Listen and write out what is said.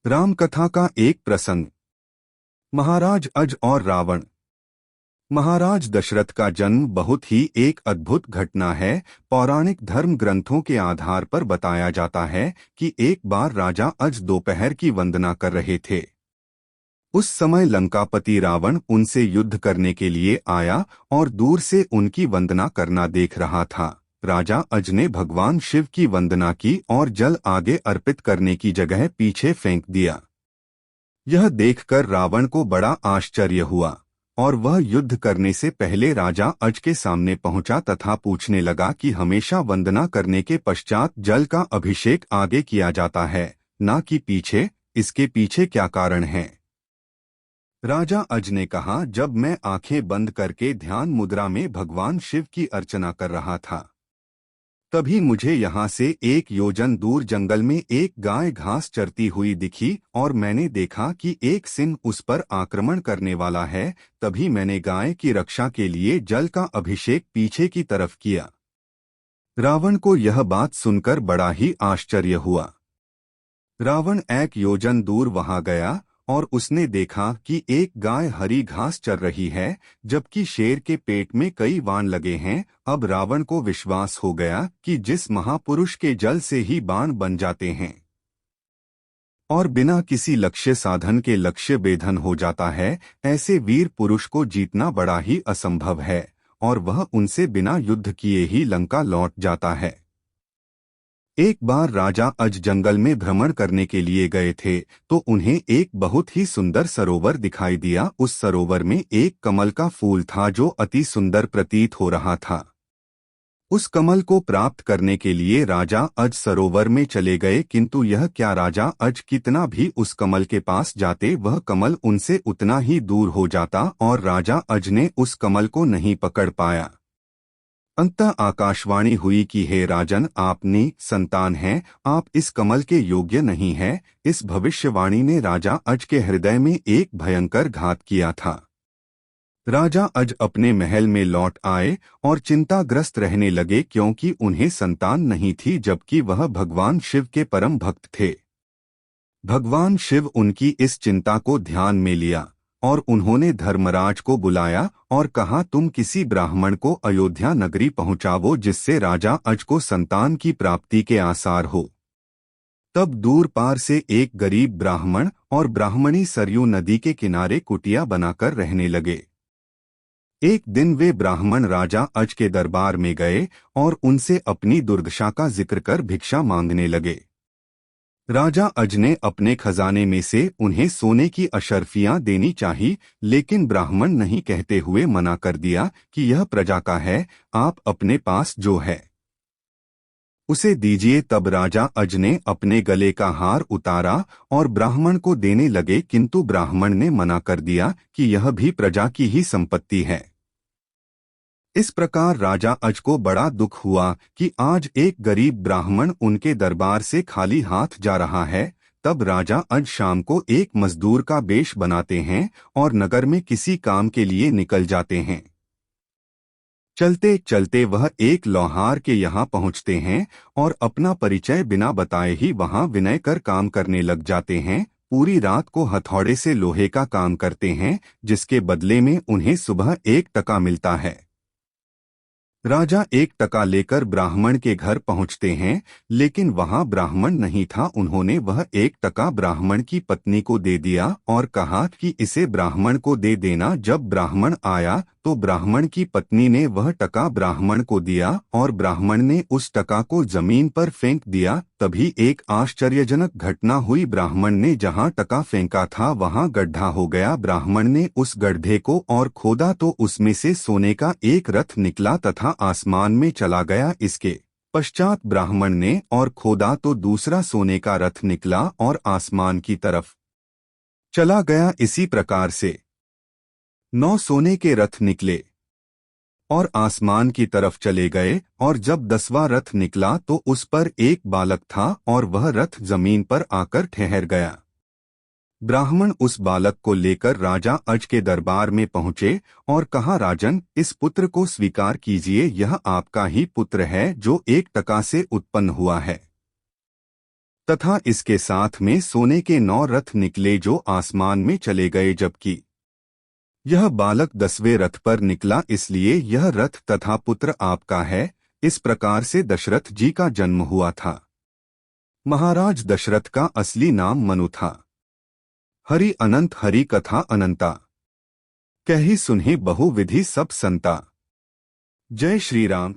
रामकथा का एक प्रसंग। महाराज अज और रावण। महाराज दशरथ का जन्म बहुत ही एक अद्भुत घटना है। पौराणिक धर्म ग्रंथों के आधार पर बताया जाता है कि एक बार राजा अज दोपहर की वंदना कर रहे थे। उस समय लंकापति रावण उनसे युद्ध करने के लिए आया और दूर से उनकी वंदना करना देख रहा था। राजा अज ने भगवान शिव की वंदना की और जल आगे अर्पित करने की जगह पीछे फेंक दिया। यह देखकर रावण को बड़ा आश्चर्य हुआ और वह युद्ध करने से पहले राजा अज के सामने पहुंचा तथा पूछने लगा कि हमेशा वंदना करने के पश्चात जल का अभिषेक आगे किया जाता है, ना कि पीछे। इसके पीछे क्या कारण है? राजा अज ने कहा, जब मैं आंखें बंद करके ध्यान मुद्रा में भगवान शिव की अर्चना कर रहा था, तभी मुझे यहाँ से 1 योजन दूर जंगल में एक गाय घास चरती हुई दिखी और मैंने देखा कि एक सिंह उस पर आक्रमण करने वाला है। तभी मैंने गाय की रक्षा के लिए जल का अभिषेक पीछे की तरफ किया। रावण को यह बात सुनकर बड़ा ही आश्चर्य हुआ। रावण 1 योजन दूर वहां गया और उसने देखा कि एक गाय हरी घास चर रही है, जबकि शेर के पेट में कई बाण लगे हैं। अब रावण को विश्वास हो गया कि जिस महापुरुष के जल से ही बाण बन जाते हैं और बिना किसी लक्ष्य साधन के लक्ष्य भेदन हो जाता है, ऐसे वीर पुरुष को जीतना बड़ा ही असंभव है और वह उनसे बिना युद्ध किए ही लंका लौट जाता है। एक बार राजा अज जंगल में भ्रमण करने के लिए गए थे तो उन्हें एक बहुत ही सुंदर सरोवर दिखाई दिया। उस सरोवर में एक कमल का फूल था जो अति सुंदर प्रतीत हो रहा था। उस कमल को प्राप्त करने के लिए राजा अज सरोवर में चले गए, किंतु यह क्या, राजा अज कितना भी उस कमल के पास जाते वह कमल उनसे उतना ही दूर हो जाता और राजा अज ने उस कमल को नहीं पकड़ पाया। अंततः आकाशवाणी हुई कि हे राजन, आपने संतान हैं, आप इस कमल के योग्य नहीं हैं। इस भविष्यवाणी ने राजा अज के हृदय में एक भयंकर घात किया था। राजा अज अपने महल में लौट आए और चिंताग्रस्त रहने लगे, क्योंकि उन्हें संतान नहीं थी, जबकि वह भगवान शिव के परम भक्त थे। भगवान शिव उनकी इस चिंता को ध्यान में लिया और उन्होंने धर्मराज को बुलाया और कहा, तुम किसी ब्राह्मण को अयोध्या नगरी पहुंचावो जिससे राजा अज को संतान की प्राप्ति के आसार हो। तब दूर पार से एक गरीब ब्राह्मण और ब्राह्मणी सरयू नदी के किनारे कुटिया बनाकर रहने लगे। एक दिन वे ब्राह्मण राजा अज के दरबार में गए और उनसे अपनी दुर्दशा का जिक्र कर भिक्षा मांगने लगे। राजा अज ने अपने खजाने में से उन्हें सोने की अशर्फियां देनी चाहिए, लेकिन ब्राह्मण नहीं कहते हुए मना कर दिया कि यह प्रजा का है, आप अपने पास जो है उसे दीजिए। तब राजा अज ने अपने गले का हार उतारा और ब्राह्मण को देने लगे, किंतु ब्राह्मण ने मना कर दिया कि यह भी प्रजा की ही संपत्ति है। इस प्रकार राजा अज को बड़ा दुख हुआ कि आज एक गरीब ब्राह्मण उनके दरबार से खाली हाथ जा रहा है। तब राजा अज शाम को एक मजदूर का वेश बनाते हैं और नगर में किसी काम के लिए निकल जाते हैं। चलते चलते वह एक लोहार के यहाँ पहुँचते हैं और अपना परिचय बिना बताए ही वहाँ विनय कर काम करने लग जाते हैं। पूरी रात को हथौड़े से लोहे का काम करते हैं, जिसके बदले में उन्हें सुबह 1 टका मिलता है। राजा 1 टका लेकर ब्राह्मण के घर पहुंचते हैं, लेकिन वहां ब्राह्मण नहीं था। उन्होंने वह 1 टका ब्राह्मण की पत्नी को दे दिया और कहा कि इसे ब्राह्मण को दे देना। जब ब्राह्मण आया तो ब्राह्मण की पत्नी ने वह टका ब्राह्मण को दिया और ब्राह्मण ने उस टका को जमीन पर फेंक दिया। तभी एक आश्चर्यजनक घटना हुई। ब्राह्मण ने जहां टका फेंका था वहां गड्ढा हो गया। ब्राह्मण ने उस गड्ढे को और खोदा तो उसमें से सोने का एक रथ निकला तथा आसमान में चला गया। इसके पश्चात ब्राह्मण ने और खोदा तो दूसरा सोने का रथ निकला और आसमान की तरफ चला गया। इसी प्रकार से 9 सोने के रथ निकले और आसमान की तरफ चले गए, और जब 10वां रथ निकला तो उस पर एक बालक था और वह रथ जमीन पर आकर ठहर गया। ब्राह्मण उस बालक को लेकर राजा अज के दरबार में पहुंचे और कहा, राजन, इस पुत्र को स्वीकार कीजिए, यह आपका ही पुत्र है जो 1 टका से उत्पन्न हुआ है। तथा इसके साथ में सोने के 9 रथ निकले जो आसमान में चले गए, जबकि यह बालक 10वें रथ पर निकला, इसलिए यह रथ तथा पुत्र आपका है। इस प्रकार से दशरथ जी का जन्म हुआ था। महाराज दशरथ का असली नाम मनु था। हरि अनंत हरि कथा अनंता, कही सुनहि बहु विधि सब संता। जय श्री राम।